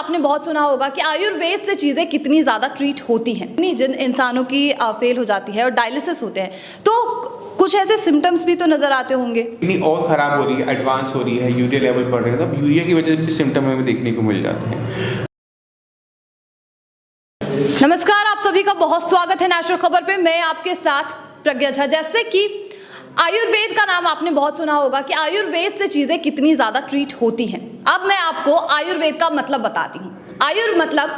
आपने बहुत सुना होगा कि आयुर्वेद से चीज़ें कितनी ज़्यादा ट्रीट होती हैं। नहीं, जिन इंसानों की फेल हो जाती है और डायलिसिस होते हैं तो कुछ ऐसे सिम्टम्स भी तो नज़र आते होंगे। किडनी और ख़राब हो रही है, एडवांस हो रही है, यूरिया लेवल बढ़ रहे हैं, तो यूरिया की वजह से भी सिम्टम हमें देखने को मिल जाते हैं। नमस्कार, आप सभी का बहुत स्वागत है नेशनल खबर पे। मैं आपके साथ प्रज्ञा झा। जैसे कि आयुर्वेद का नाम आपने बहुत सुना होगा कि आयुर्वेद से चीज़ें कितनी ज़्यादा ट्रीट होती हैं। अब मैं आपको आयुर्वेद का मतलब बताती हूँ। आयुर मतलब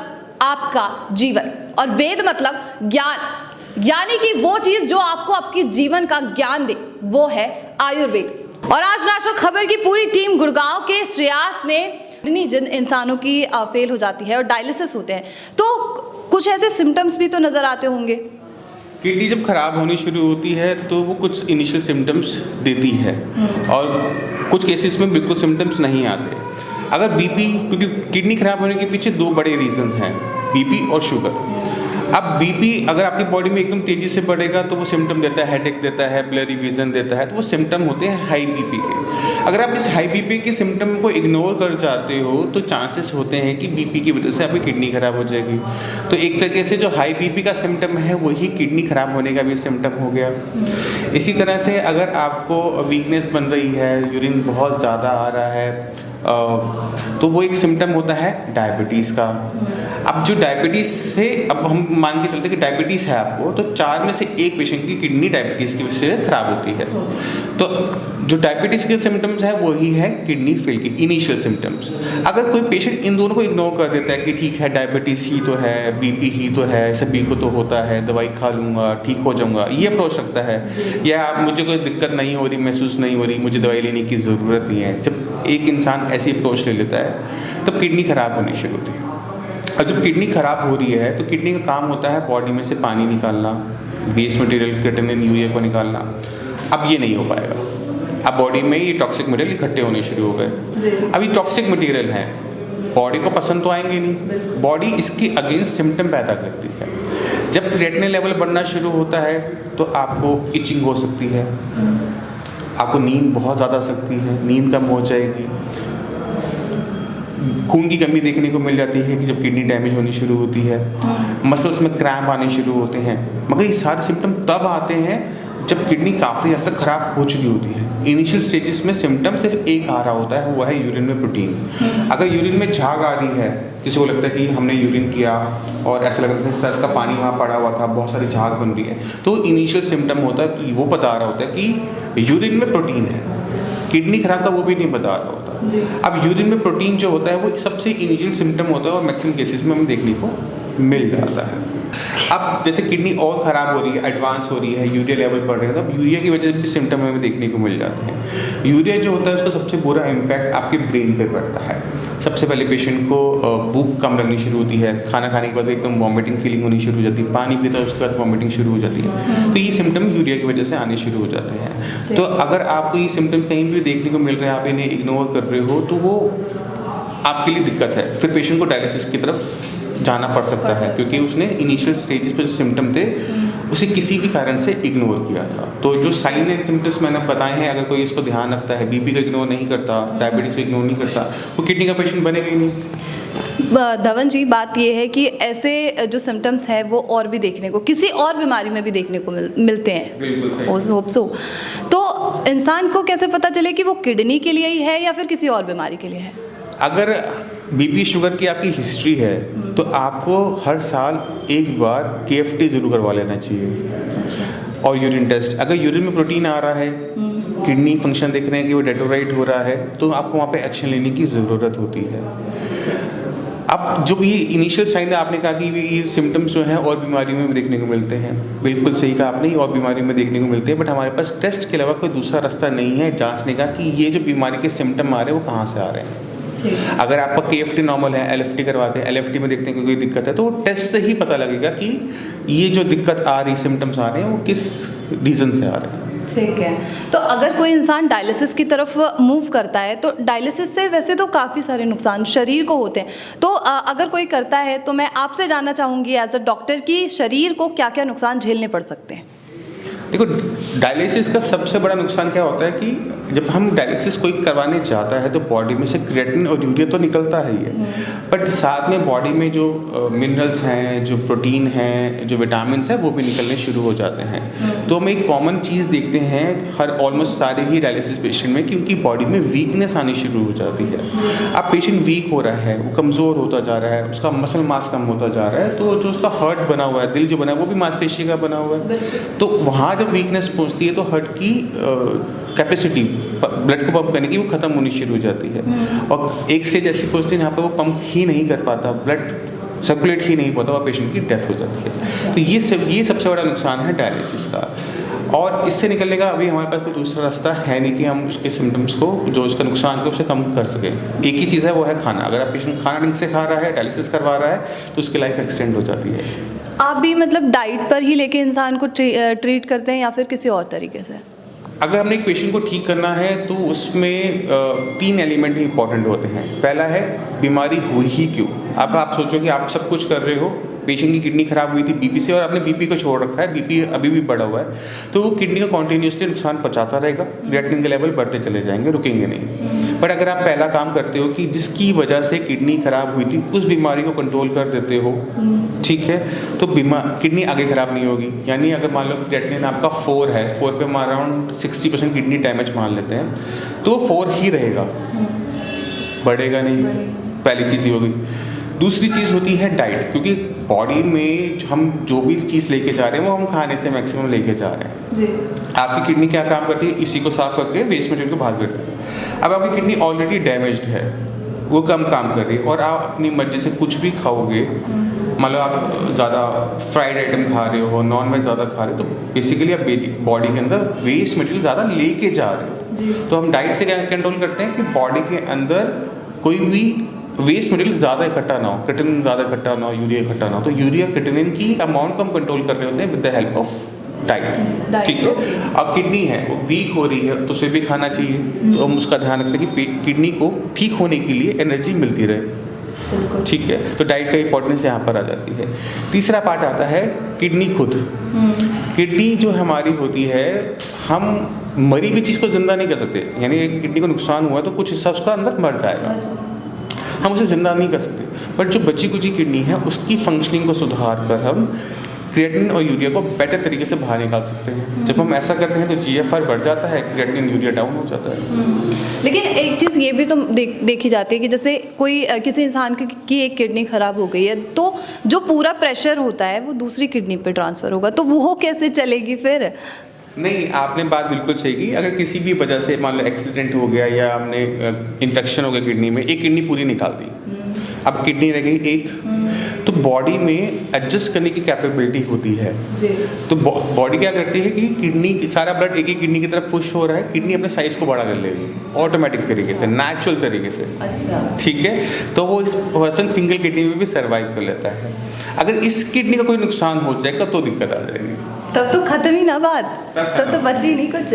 आपका जीवन और वेद मतलब ज्ञान, यानी कि वो चीज़ जो आपको आपके जीवन का ज्ञान दे, वो है आयुर्वेद। और आज नेशनल खबर की पूरी टीम गुड़गांव के श्रेयास में जिन इंसानों की फेल हो जाती है और डायलिसिस होते हैं तो कुछ ऐसे सिम्टम्स भी तो नज़र आते होंगे। किडनी जब खराब होनी शुरू होती है तो वो कुछ इनिशियल सिम्टम्स देती है और कुछ केसेस में बिल्कुल सिम्टम्स नहीं आते। अगर बीपी, क्योंकि किडनी खराब होने के पीछे दो बड़े रीजंस हैं, बीपी और शुगर। अब बीपी अगर आपकी बॉडी में एकदम तेज़ी से बढ़ेगा तो वो सिम्टम देता है, हेडेक देता है, ब्लरी विजन देता है, तो वो सिम्टम होते हैं हाई बीपी के। अगर आप इस हाई बीपी के सिम्टम को इग्नोर कर जाते हो तो चांसेस होते हैं कि बीपी की वजह से आपकी किडनी खराब हो जाएगी। तो एक तरीके से जो हाई बीपी का सिम्टम है वही किडनी खराब होने का भी सिम्टम हो गया। इसी तरह से अगर आपको वीकनेस बन रही है, यूरिन बहुत ज़्यादा आ रहा है, तो वो एक सिम्टम होता है डायबिटीज़ का। अब जो डायबिटीज़ से, अब हम मान के चलते कि डायबिटीज़ है आपको, तो 4 में से 1 पेशेंट की किडनी डायबिटीज़ की वजह से खराब होती है। तो जो डायबिटीज़ के सिम्टम्स है वही है किडनी फेल की इनिशियल सिम्टम्स। अगर कोई पेशेंट इन दोनों को इग्नोर कर देता है कि ठीक है डायबिटीज़ ही तो है, बीपी ही तो है, सभी को तो होता है, दवाई खा लूँगा ठीक हो जाऊँगा, ये अप्रोच रखता है, या मुझे कोई दिक्कत नहीं हो रही, महसूस नहीं हो रही, मुझे दवाई लेने की ज़रूरत नहीं है। जब एक इंसान ऐसी अप्रोच ले लेता है तब किडनी खराब होनी शुरू होती है। और जब किडनी खराब हो रही है तो किडनी का काम होता है बॉडी में से पानी निकालना, वेस्ट मटेरियल क्रिएटिनिन, यूरिया को निकालना। अब ये नहीं हो पाएगा। अब बॉडी में ये टॉक्सिक मटेरियल इकट्ठे होने शुरू हो गए। अब ये टॉक्सिक मटेरियल हैं, बॉडी को पसंद तो आएंगे नहीं, बॉडी इसके अगेंस्ट सिम्टम पैदा करती है। जब क्रिएटिनिन लेवल बढ़ना शुरू होता है तो आपको इचिंग हो सकती है, आपको नींद बहुत ज़्यादा आ सकती है, नींद कम हो जाएगी, खून की कमी देखने को मिल जाती है कि जब किडनी डैमेज होनी शुरू होती है, मसल्स में क्रैम्प आने शुरू होते हैं। मगर ये सारे सिम्टम तब आते हैं जब किडनी काफ़ी हद तक ख़राब हो चुकी होती है। इनिशियल स्टेजेस में सिम्टम सिर्फ एक आ रहा होता है, वो है यूरिन में प्रोटीन। अगर यूरिन में झाग आ रही है, किसी को लगता है कि हमने यूरिन किया और ऐसा लगता है सर का पानी वहाँ पड़ा हुआ था, बहुत सारी झाग बन रही है, तो इनिशियल सिम्टम होता है, तो वो बता रहा होता है कि यूरिन में प्रोटीन है। किडनी खराब का वो भी नहीं बता रहा होता। अब यूरिन में प्रोटीन जो होता है वो सबसे इनिशियल सिम्टम होता है और मैक्सिमम केसेस में हमें देखने को मिल जाता है। अब जैसे किडनी और ख़राब हो रही है, एडवांस हो रही है, यूरिया लेवल बढ़ रहे हैं, तो अब यूरिया की वजह से भी सिम्टम हमें देखने को मिल जाते हैं। यूरिया जो होता है उसका सबसे बुरा इम्पैक्ट आपके ब्रेन पे पड़ता है। सबसे पहले पेशेंट को भूख कम लगनी शुरू होती है, खाना खाने के बाद एकदम वॉमिटिंग फीलिंग होनी शुरू हो जाती है, पानी पीता है उसके बाद वॉमिटिंग शुरू हो जाती है। तो ये सिम्टम यूरिया की वजह से आने शुरू हो जाते हैं। तो अगर आपको ये सिम्टम कहीं भी देखने को मिल रहे हैं, आप इन्हें इग्नोर कर रहे हो, तो वो आपके लिए दिक्कत है। फिर पेशेंट को डायलिसिस की तरफ जाना पड़ सकता है, क्योंकि उसने इनिशियल स्टेजेस पे जो सिम्टम थे उसे किसी भी कारण से इग्नोर किया था। तो जो साइन एंड सिम्टम्स मैंने बताए हैं, अगर कोई इसको ध्यान रखता है, बीपी को इग्नोर नहीं करता, डायबिटीज़ को इग्नोर नहीं करता, वो किडनी का पेशेंट बनेगा ही नहीं। धवन जी, बात ये है कि ऐसे जो सिम्टम्स हैं वो और भी देखने को, किसी और बीमारी में भी देखने को मिलते हैं। बिल्कुल होप सो। तो इंसान को कैसे पता चले कि वो किडनी के लिए ही है या फिर किसी और बीमारी के लिए है? अगर बीपी शुगर की आपकी हिस्ट्री है तो आपको हर साल एक बार KFT ज़रूर करवा लेना चाहिए। और यूरिन टेस्ट, अगर यूरिन में प्रोटीन आ रहा है, किडनी फंक्शन देख रहे हैं कि वो डेटोराइट हो रहा है, तो आपको वहाँ पे एक्शन लेने की ज़रूरत होती है। अब जो भी इनिशियल साइन आपने कहा कि ये सिम्टम्स जो हैं और बीमारी में देखने को मिलते हैं, बिल्कुल सही कहा आपने, और बीमारी में देखने को मिलते हैं, बट हमारे पास टेस्ट के अलावा कोई दूसरा रास्ता नहीं है जांचने का कि ये जो बीमारी के सिम्टम आ रहे हैं वो कहाँ से आ रहे हैं। अगर आपका KFT नॉर्मल है, LFT करवाते हैं, LFT में देखते हैं कि कोई दिक्कत है, तो वो टेस्ट से ही पता लगेगा कि ये जो दिक्कत आ रही, सिम्टम्स आ रहे हैं, वो किस रीज़न से आ रहे हैं। ठीक है। तो अगर कोई इंसान डायलिसिस की तरफ मूव करता है तो डायलिसिस से वैसे तो काफ़ी सारे नुकसान शरीर को होते हैं, तो अगर कोई करता है तो मैं आपसे जानना चाहूँगी एज अ डॉक्टर कि शरीर को क्या क्या नुकसान झेलने पड़ सकते हैं? देखो, डायलिसिस का सबसे बड़ा नुकसान क्या होता है कि जब हम डायलिसिस कोई करवाने जाता है तो बॉडी में से क्रिएटिनिन और यूरिया तो निकलता है ही है, बट साथ में बॉडी में जो मिनरल्स हैं, जो प्रोटीन हैं, जो विटामिन्स हैं, वो भी निकलने शुरू हो जाते हैं। तो हम एक कॉमन चीज़ देखते हैं हर ऑलमोस्ट सारे ही डायलिसिस पेशेंट में कि उनकी बॉडी में वीकनेस आनी शुरू हो जाती है। अब पेशेंट वीक हो रहा है, वो कमज़ोर होता जा रहा है, उसका मसल मास कम होता जा रहा है, तो जो उसका हार्ट बना हुआ है, दिल जो बना है, वो भी मांसपेशी का बना हुआ है। तो वहाँ जब वीकनेस पहुँचती है तो हार्ट की कैपेसिटी ब्लड को पंप करने की वो ख़त्म होनी शुरू हो जाती है, और एक स्टेज ऐसी पहुँचती है जहाँ पर वो पंप ही नहीं कर पाता, ब्लड सर्कुलेट ही नहीं होता और पेशेंट की डेथ हो जाती है। तो ये सबसे बड़ा नुकसान है डायलिसिस का। और इससे निकलने का अभी हमारे पास कोई दूसरा रास्ता है नहीं कि हम उसके सिम्टम्स को, जो उसका नुकसान है, उसे कम कर सकें। एक ही चीज़ है, वो है खाना। अगर आप पेशेंट खाना ठीक से खा रहा है, डायलिसिस करवा रहा है, तो उसकी लाइफ एक्सटेंड हो जाती है। आप भी मतलब डाइट पर ही लेके इंसान को ट्रीट करते हैं या फिर किसी और तरीके से? अगर हमने एक पेशेंट को ठीक करना है तो उसमें 3 एलिमेंट ही इंपॉर्टेंट होते हैं। पहला है बीमारी हुई ही क्यों। अब आप सोचो कि आप सब कुछ कर रहे हो, पेशेंट की किडनी खराब हुई थी बीपी से, और आपने बीपी को छोड़ रखा है, बीपी अभी भी बढ़ा हुआ है, तो वो किडनी को कॉन्टीन्यूसली नुकसान पहुंचाता रहेगा, क्रिएटिनिन के लेवल बढ़ते चले जाएंगे, रुकेंगे नहीं। बट अगर आप पहला काम करते हो कि जिसकी वजह से किडनी खराब हुई थी उस बीमारी को कंट्रोल कर देते हो, ठीक है, तो किडनी आगे खराब नहीं होगी। यानी अगर मान लो क्रिएटिनिन आपका 4 है, 4 पे हम अराउंड 60% किडनी डैमेज मान लेते हैं, तो वो 4 ही रहेगा, बढ़ेगा नहीं। पहली चीज़ ही होगी। दूसरी चीज़ होती है डाइट, क्योंकि बॉडी में हम जो भी चीज़ लेके जा रहे हैं वो हम खाने से मैक्सिमम लेके जा रहे हैं जी। आपकी किडनी क्या काम करती है? इसी को साफ करके वेस्ट मटेरियल को बाहर करती है। अब आपकी किडनी ऑलरेडी डैमेज्ड है, वो कम काम कर रही है, और आप अपनी मर्जी से कुछ भी खाओगे, मान लो आप ज़्यादा फ्राइड आइटम खा रहे हो, नॉन वेज ज़्यादा खा रहे हो, तो बेसिकली आप बॉडी के अंदर वेस्ट मटेरियल ज़्यादा लेके जा रहे हो। तो हम डाइट से क्या कंट्रोल करते हैं कि बॉडी के अंदर कोई भी वेस्ट मटेरियल ज़्यादा इकट्ठा ना हो, क्रिएटिनिन ज़्यादा इकट्ठा ना हो, यूरिया इकट्ठा ना हो। तो यूरिया क्रिएटिनिन की अमाउंट को हम कंट्रोल कर रहे होते हैं with the help of diet, ठीक है। अब किडनी है वो वीक हो रही है तो उसे भी खाना चाहिए, तो हम उसका ध्यान रखते हैं कि किडनी को ठीक होने के लिए एनर्जी मिलती रहे, ठीक है। तो डाइट का इंपॉर्टेंस यहाँ पर आ जाती है। तीसरा पार्ट आता है किडनी खुद। किडनी जो हमारी होती है, हम मरी हुई चीज़ को जिंदा नहीं कर सकते, यानी किडनी को नुकसान हुआ तो कुछ हिस्सा उसका अंदर मर जाएगा, हम उसे जिंदा नहीं कर सकते। बट जो बची कुची किडनी है उसकी फंक्शनिंग को सुधार कर हम क्रिएटिनिन और यूरिया को बेटर तरीके से बाहर निकाल सकते हैं। जब हम ऐसा करते हैं तो GFR बढ़ जाता है, क्रिएटिनिन यूरिया डाउन हो जाता है। लेकिन एक चीज़ ये भी तो देखी जाती है कि जैसे कोई किसी इंसान की एक किडनी खराब हो गई है तो जो पूरा प्रेशर होता है वो दूसरी किडनी पे ट्रांसफ़र होगा, तो वो कैसे चलेगी फिर? नहीं, आपने बात बिल्कुल सही की। अगर किसी भी वजह से मान लो एक्सीडेंट हो गया या हमने इन्फेक्शन हो गया किडनी में, एक किडनी पूरी निकाल दी, अब किडनी रह गई एक, तो बॉडी में एडजस्ट करने की कैपेबिलिटी होती है जी। तो बॉडी क्या करती है कि किडनी सारा ब्लड एक ही किडनी की तरफ पुश हो रहा है, किडनी अपने साइज को बड़ा कर लेगी ऑटोमेटिक तरीके से, नेचुरल तरीके से, अच्छा, ठीक है। तो वो इस पर्सन सिंगल किडनी में भी सर्वाइव कर लेता है। अगर इस किडनी का कोई नुकसान हो जाएगा तो दिक्कत आ जाएगी, तब तो खत्म ही ना बात, तब तो बची ही नहीं कुछ।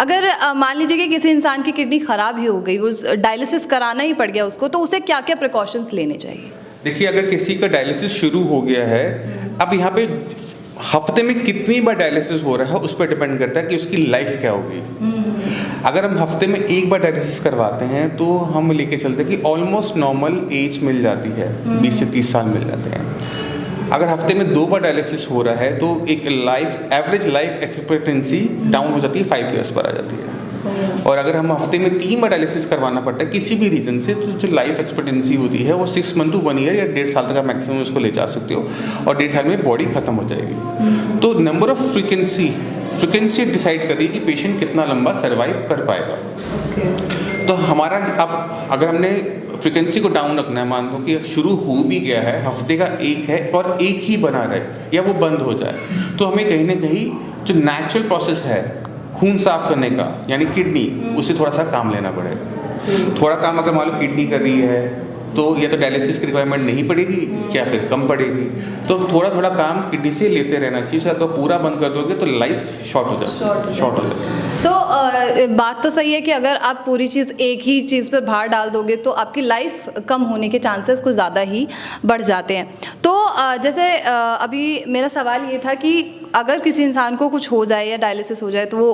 अगर मान लीजिए कि किसी इंसान की किडनी खराब ही हो गई, वो डायलिसिस कराना ही पड़ गया उसको, तो उसे क्या क्या प्रिकॉशंस लेने चाहिए? देखिए, अगर किसी का डायलिसिस शुरू हो गया है, अब यहाँ पे हफ्ते में कितनी बार डायलिसिस हो रहा है उस पर डिपेंड करता है कि उसकी लाइफ क्या होगी। अगर हम हफ्ते में एक बार डायलिसिस करवाते हैं तो हम लेके चलते हैं कि ऑलमोस्ट नॉर्मल एज मिल जाती है, 20 से 30 साल मिल जाते हैं। अगर हफ्ते में 2 बार डायलिसिस हो रहा है तो एक एवरेज लाइफ एक्सपेक्टेंसी डाउन हो जाती है, 5 ईयर्स पर आ जाती है। और अगर हम हफ्ते में 3 बार डायलिसिस करवाना पड़ता है किसी भी रीज़न से, तो जो लाइफ एक्सपेक्टेंसी होती है वो 6 मंथ टू 1 ईयर या 1.5 साल तक आप मैक्सिमम उसको ले जा सकते हो, और 1.5 साल में बॉडी खत्म हो जाएगी। तो नंबर ऑफ फ्रिक्वेंसी डिसाइड कर रही है कि पेशेंट कितना लंबा सर्वाइव कर पाएगा। तो हमारा अब अगर हमने फ्रिक्वेंसी को डाउन रखना है, मान लो कि शुरू हो भी गया है, हफ्ते का एक है और एक ही बना रहे या वो बंद हो जाए, तो हमें कहीं ना कहीं जो नेचुरल प्रोसेस है खून साफ करने का, यानी किडनी, उसे थोड़ा सा काम लेना पड़ेगा। थोड़ा काम अगर मान लो किडनी कर रही है तो या तो डायलिसिस की रिक्वायरमेंट नहीं पड़ेगी या फिर कम पड़ेगी, तो थोड़ा थोड़ा काम किडनी से लेते रहना चाहिए। अगर पूरा बंद कर दोगे तो लाइफ शॉर्ट हो जाएगी। तो बात तो सही है कि अगर आप पूरी चीज़ एक ही चीज़ पर भार डाल दोगे तो आपकी लाइफ कम होने के चांसेस कुछ ज़्यादा ही बढ़ जाते हैं। तो जैसे अभी मेरा सवाल ये था कि अगर किसी इंसान को कुछ हो जाए या डायलिसिस हो जाए तो वो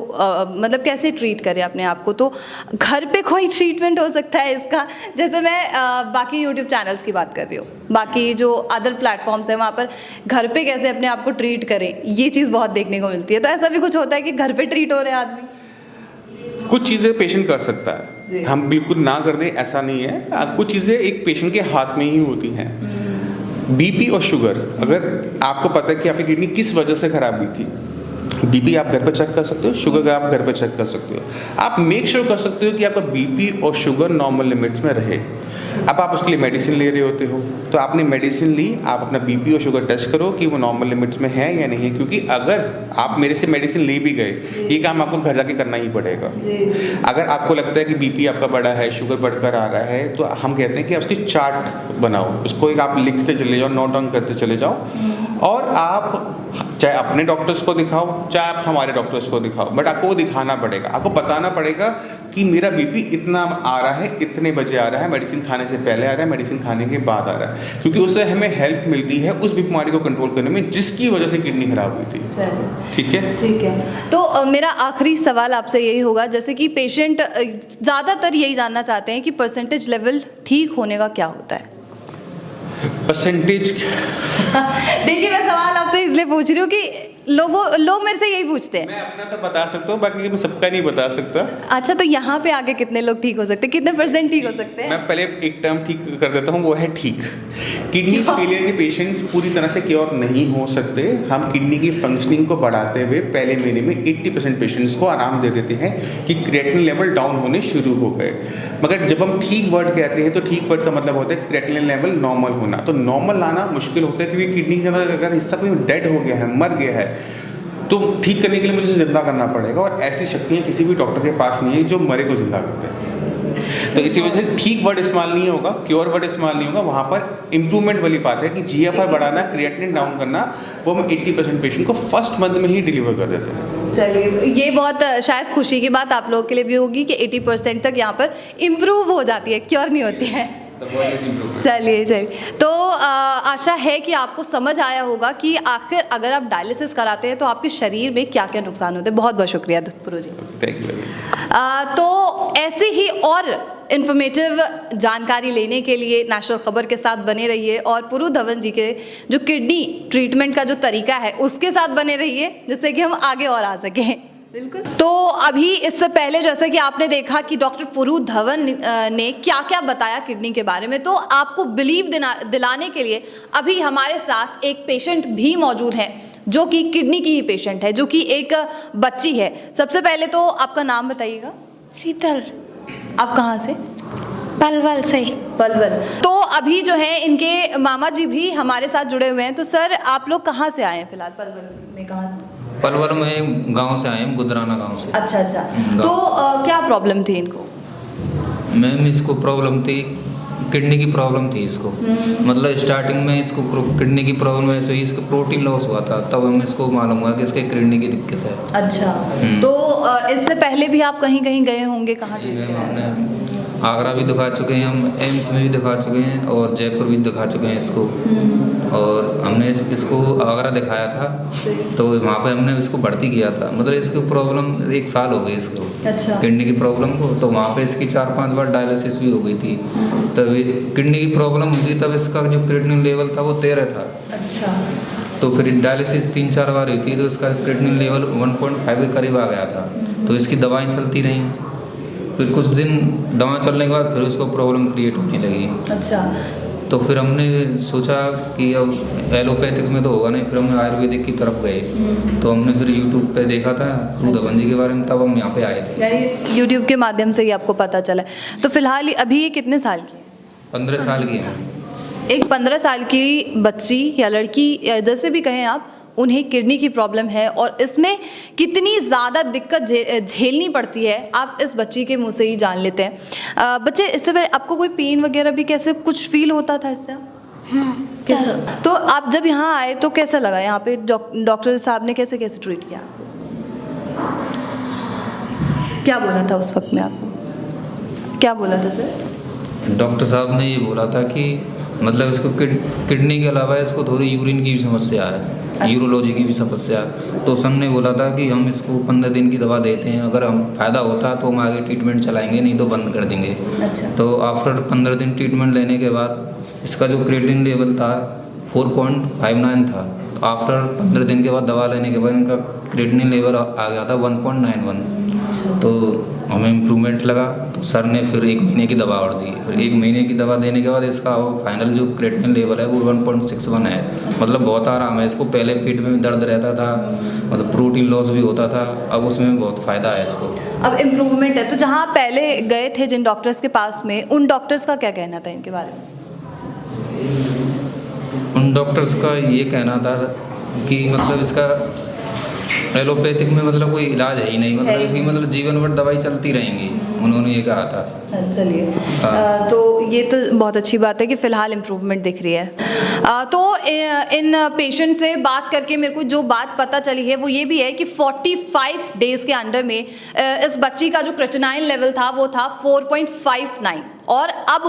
मतलब कैसे ट्रीट करे अपने आप को, तो घर पे कोई ट्रीटमेंट हो सकता है इसका? जैसे मैं बाकी यूट्यूब चैनल्स की बात कर रही हूँ, बाकी जो अदर प्लेटफॉर्म्स हैं वहाँ पर घर पे कैसे अपने आप को ट्रीट करें, ये चीज़ बहुत देखने को मिलती है। तो ऐसा भी कुछ होता है कि घर पे ट्रीट हो रहे हैं आदमी? कुछ चीज़ें पेशेंट कर सकता जी। है, हम बिल्कुल ना कर दें ऐसा नहीं है। कुछ चीज़ें एक पेशेंट के हाथ में ही होती हैं। बीपी और शुगर, अगर आपको पता है कि आपकी किडनी किस वजह से खराब हुई थी, बीपी आप घर पर चेक कर सकते हो, शुगर का आप घर पर चेक कर सकते हो। आप मेक श्योर कर सकते हो कि आपका बीपी और शुगर नॉर्मल लिमिट्स में रहे। अब आप उसके लिए मेडिसिन ले रहे होते हो, तो आपने मेडिसिन ली, आप अपना बीपी और शुगर टेस्ट करो कि वो नॉर्मल लिमिट्स में है या नहीं है। क्योंकि अगर आप मेरे से मेडिसिन ले भी गए, ये काम आपको घर जाके करना ही पड़ेगा। अगर आपको लगता है कि बीपी आपका बढ़ा है, शुगर बढ़कर आ रहा है, तो हम कहते हैं कि उसकी चार्ट बनाओ, उसको एक आप लिखते चले जाओ, नोट डाउन करते चले जाओ, और आप चाहे अपने डॉक्टर्स को दिखाओ, चाहे आप हमारे डॉक्टर्स को दिखाओ, बट आपको वो दिखाना पड़ेगा, आपको बताना पड़ेगा कि मेरा बीपी इतना आ रहा है, इतने बजे आ रहा है, मेडिसिन खाने से पहले आ रहा है, मेडिसिन खाने के बाद आ रहा है, क्योंकि उससे हमें हेल्प मिलती है उस बीमारी को कंट्रोल करने में जिसकी वजह से किडनी खराब हुई थी। ठीक है, ठीक है। तो मेरा आखिरी सवाल आपसे यही होगा, जैसे कि पेशेंट ज़्यादातर यही जानना चाहते हैं कि परसेंटेज लेवल ठीक होने का क्या होता है? परसेंटेज देखिए, मैं सवाल आपसे इसलिए पूछ रही हूँ कि लोग मेरे से यही पूछते हैं। मैं अपना तो बता सकता हूँ, बाकी मैं सबका नहीं बता सकता। अच्छा, तो यहाँ पे आगे कितने लोग ठीक हो सकते हैं, कितने परसेंट ठीक हो सकते हैं? मैं पहले एक टर्म ठीक कर देता हूँ, वो है ठीक। किडनी फेलियर के पेशेंट्स पूरी तरह से क्योर नहीं हो सकते। हम किडनी की फंक्शनिंग को बढ़ाते हुए पहले महीने में 80% पेशेंट्स को आराम दे देते हैं कि क्रिएटिनिन लेवल डाउन होने शुरू हो गए। मगर जब हम ठीक वर्ड कहते हैं तो ठीक वर्ड का मतलब होता है क्रिएटिनिन लेवल नॉर्मल होना। तो नॉर्मल लाना मुश्किल होता है, क्योंकि किडनी के अंदर अगर हिस्सा कोई डेड हो गया है, मर गया है, तो ठीक करने के लिए मुझे जिंदा करना पड़ेगा, और ऐसी शक्तियाँ किसी भी डॉक्टर के पास नहीं है जो मरे को जिंदा करते हैं। तो इसी वजह से ठीक वर्ड इस्तेमाल नहीं होगा, क्योर वर्ड इस्तेमाल नहीं होगा। वहाँ पर इम्प्रूवमेंट वाली बात है कि GFR बढ़ाना, क्रिएटिनिन डाउन करना, वो हम 80% पेशेंट को फर्स्ट मंथ में ही डिलीवर कर देते हैं। चलिए, तो ये बहुत शायद खुशी की बात आप लोगों के लिए भी होगी कि 80% तक यहाँ पर इम्प्रूव हो जाती है, क्योर नहीं होती है। चलिए, तो आशा है कि आपको समझ आया होगा कि आखिर अगर आप डायलिसिस कराते हैं तो आपके शरीर में क्या क्या नुकसान होते हैं। बहुत बहुत शुक्रिया दुत्तपुरु जी। Thank you. तो ऐसे ही और इन्फॉर्मेटिव जानकारी लेने के लिए नेशनल खबर के साथ बने रहिए, और पुरु धवन जी के जो किडनी ट्रीटमेंट का जो तरीका है उसके साथ बने रहिए, जिससे कि हम आगे और आ सकें। बिल्कुल। तो अभी इससे पहले जैसे कि आपने देखा कि डॉक्टर पुरु धवन ने क्या क्या बताया किडनी के बारे में, तो आपको बिलीव दिलाने के लिए अभी हमारे साथ एक पेशेंट भी मौजूद है जो कि किडनी की ही पेशेंट है, जो कि एक बच्ची है। सबसे पहले तो आपका नाम बताइएगा। शीतल। आप कहाँ से? पलवल से। पलवल। तो अभी जो है इनके मामा जी भी हमारे साथ जुड़े हुए हैं। तो सर, आप लोग कहाँ से आए हैं फिलहाल? पलवल में कहाँ से? पलवल में गांव से आए हैं, गुदराना गांव से। अच्छा। तो क्या प्रॉब्लम थी इनको? मैम, इसको प्रॉब्लम थी, किडनी की प्रॉब्लम थी इसको। मतलब स्टार्टिंग में इसको किडनी की प्रॉब्लम ऐसे ही, इसको प्रोटीन लॉस हुआ था, तब हमें इसको मालूम हुआ कि इसके किडनी की दिक्कत है। अच्छा। तो इससे पहले भी आप कहीं कहीं गए होंगे? कहाँ? मैम, हमने आगरा भी दिखा चुके हैं, हम एम्स में भी दिखा चुके हैं, और जयपुर भी दिखा चुके हैं इसको। और हमने इसको आगरा दिखाया था, तो वहाँ पे हमने इसको भर्ती किया था। मतलब इसकी प्रॉब्लम 1 साल हो गई इसको। अच्छा। किडनी की प्रॉब्लम को, तो वहाँ पे इसकी 4-5 बार डायलिसिस भी हो गई थी। तब किडनी की प्रॉब्लम हुई थी, तब इसका जो क्रिएटिनिन लेवल था वो 13 था। अच्छा। तो फिर डायलिसिस 3-4 बार हुई थी, तो इसका क्रिएटिनिन लेवल 1.5 के करीब आ गया था। तो इसकी दवाएँ चलती रहीं, फिर कुछ दिन दवा चलने के बाद फिर उसको प्रॉब्लम क्रिएट होने लगी। अच्छा। तो फिर हमने सोचा कि अब एलोपैथिक में तो होगा नहीं, फिर हमने आयुर्वेदिक की तरफ गए। तो हमने फिर यूट्यूब पे देखा था पुरु धवन जी के बारे में, तब हम यहाँ पे आए थे। यानी यूट्यूब के माध्यम से ही आपको पता चला। तो फिलहाल अभी ये कितने साल की है? 15 साल की है। एक 15 साल की बच्ची या लड़की या जैसे भी कहें आप, उन्हें किडनी की प्रॉब्लम है, और इसमें कितनी ज़्यादा दिक्कत झेलनी पड़ती है आप इस बच्ची के मुंह से ही जान लेते हैं। बच्चे, इससे पहले आपको कोई पेन वगैरह भी कैसे कुछ फील होता था इससे? कैसा? तो आप जब यहाँ आए तो कैसा लगा? यहाँ पे डॉक्टर साहब ने कैसे कैसे ट्रीट किया आपको? क्या बोला था उस वक्त में आपको? क्या बोला था सर? डॉक्टर साहब ने ये बोला था कि मतलब इसको किडनी के अलावा इसको थोड़ी यूरिन की भी समस्या है। यूरोलॉजी की भी समस्या। तो सर ने बोला था कि हम इसको 15 दिन की दवा देते हैं, अगर हम फ़ायदा होता तो हम आगे ट्रीटमेंट चलाएंगे, नहीं तो बंद कर देंगे। अच्छा। तो आफ्टर 15 दिन ट्रीटमेंट लेने के बाद इसका जो क्रिएटिनिन लेवल था 4.59 था। तो आफ्टर 15 दिन के बाद दवा लेने के बाद इनका क्रिएटिनिन लेवल आ गया था 1.91। तो हमें इम्प्रूवमेंट लगा, तो सर ने फिर 1 महीने की दवा और दी। फिर 1 महीने की दवा देने के बाद इसका फाइनल जो क्रिएटिनिन लेवल है वो 1.61 है। मतलब बहुत आराम है इसको। पहले पेट में भी दर्द रहता था, मतलब प्रोटीन लॉस भी होता था, अब उसमें बहुत फ़ायदा है इसको। अब इम्प्रूवमेंट है, तो जहाँ आप पहले गए थे जिन डॉक्टर्स के पास में, उन डॉक्टर्स का क्या कहना था इनके बारे में? उन डॉक्टर्स का ये कहना था कि मतलब इसका एलोपैथिक में मतलब कोई इलाज है ही नहीं, है मतलब ही इसकी नहीं। मतलब जीवन भर दवाई चलती रहेंगी, उन्होंने ये कहा था। चलिए, तो ये तो बहुत अच्छी बात है कि फ़िलहाल इम्प्रूवमेंट दिख रही है। तो इन पेशेंट से बात करके मेरे को जो बात पता चली है वो ये भी है कि 45 डेज़ के अंडर में इस बच्ची का जो क्रेटिनाइन लेवल था वो था 4.59 और अब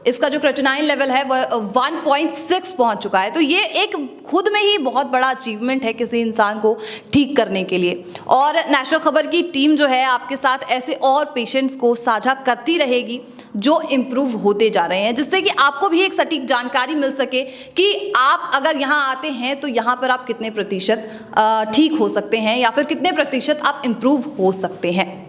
इसका जो क्रेटिनाइन लेवल है वह 1.6 पहुंच चुका है। तो ये एक खुद में ही बहुत बड़ा अचीवमेंट है किसी इंसान को ठीक करने के लिए। और नेशनल खबर की टीम जो है आपके साथ ऐसे और पेशेंट्स को साझा करती रहेगी जो इम्प्रूव होते जा रहे हैं, जिससे कि आपको भी एक सटीक जानकारी मिल सके कि आप अगर यहाँ आते हैं तो यहाँ पर आप कितने प्रतिशत ठीक हो सकते हैं या फिर कितने प्रतिशत आप इम्प्रूव हो सकते हैं।